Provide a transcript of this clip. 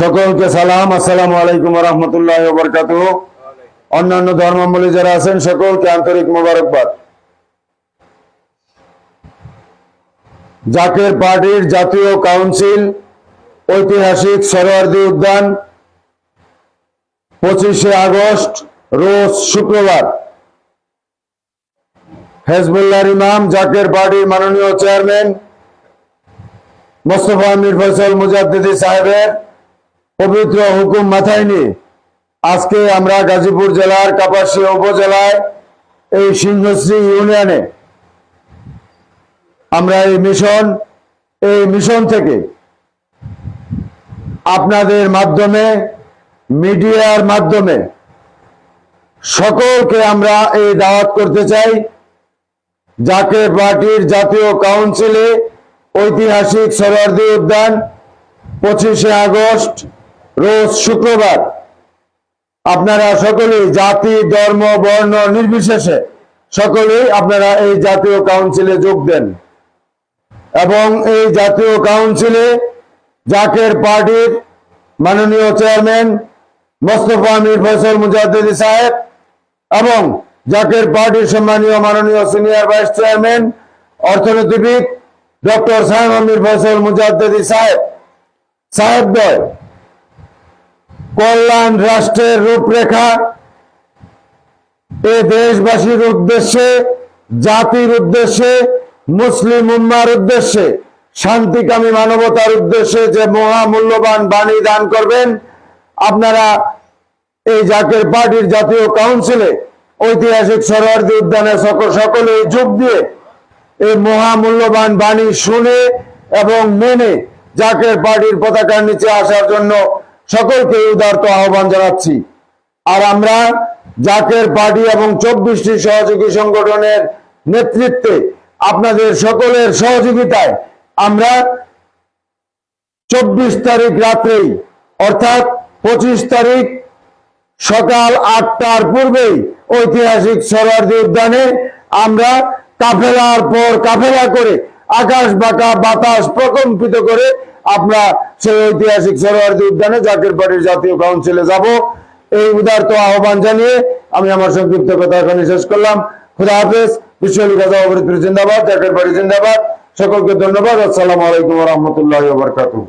সকলকে সালাম, আসসালামু আলাইকুম ওয়া রাহমাতুল্লাহি ওয়া বারাকাতুহু। অন্যান্য ধর্মাবলম্বী যারা আছেন সকলকে আন্তরিক মোবারকবাদ। জাকের পার্টির জাতীয় কাউন্সিল ঐতিহাসিক সরোয়ার্দী উদ্যান 25শে আগস্ট রোজ শুক্রবার হেজবুল্লাহর ইমাম জাকের পার্টির মাননীয় চেয়ারম্যান মোস্তফা মীর ফয়সাল মুজাদ্দিদি সাহেবের পবিত্র হুকুম মাথায় নিয়ে আজকে আমরা গাজীপুর জেলার কাপাসিয়া উপজেলায় এই সিংহশ্রী ইউনিয়নে আমরা এই মিশন থেকে আপনাদের মাধ্যমে, মিডিয়ার মাধ্যমে সকলকে আমরা এই দাওয়াত করতে চাই। জাকের পার্টির জাতীয় কাউন্সিলে ঐতিহাসিক সরোয়ার্দী উদ্যান 25শে আগস্ট রোজ শুক্রবার আপনারা সকলেই জাতি, ধর্ম, বর্ণ নির্বিশেষে সকলেই আপনারা এই জাতীয় কাউন্সিলে যোগ দেন এবং এই জাতীয় কাউন্সিলে জাকের পার্টির মাননীয় চেয়ারম্যান মোস্তফা মীর ফয়সাল মুজাদ্দিদি সাহেব এবং জাকের পার্টির সম্মানীয় মাননীয় সিনিয়র ভাইস চেয়ারম্যান অর্থনীতিবিদ ডক্টর সাহেব মীর ফয়সাল মুজাদ্দিদি সাহেবদ্বয় কল্যাণ রাষ্ট্রের রূপরেখা এ দেশবাসীর উদ্দেশ্যে, জাতির উদ্দেশ্যে, মুসলিম উম্মার উদ্দেশ্যে, শান্তিকামী মানবতার উদ্দেশ্যে যে মহামূল্যবান বাণী দান করবেন, আপনারা এই জাকের পার্টির জাতীয় কাউন্সিলে ঐতিহাসিক সরোয়ার্দী উদ্যানে সকলে যোগ দিয়ে এই মহামূল্যবান বাণী শুনে এবং মেনে জাকের পার্টির পতাকার নিচে আসার জন্য সকলকে উদারত আহ্বান জানাচ্ছি। আর আমরা জাকের পার্টি এবং 24টি সহযোগী সংগঠনের নেতৃত্বে আপনাদের সকলের সহযোগিতায় আমরা 24 তারিখ রাত্রেই অর্থাৎ 25 তারিখ সকাল 8টার পূর্বেই ঐতিহাসিক সরোয়ার্দী উদ্যানে আমরা কাফেলার পর কাফেলা করে আকাশ বাঁকা বাতাস প্রকম্পিত করে আমরা সেই ঐতিহাসিক সরোয়ার্দী উদ্যানে জাকের পার্টির জাতীয় কাউন্সিলে যাব। এই উদারত আহ্বান জানিয়ে আমি আমার সংক্ষিপ্ত কথা এখানে শেষ করলাম। খুদা হাফেজ। বিশ্বলী গাজা জিন্দাবাদ, জাকের পার্টি জিন্দাবাদ। সকলকে ধন্যবাদ। আসসালামু আলাইকুম ওয়া রাহমাতুল্লাহি ওয়া বারাকাতুহু।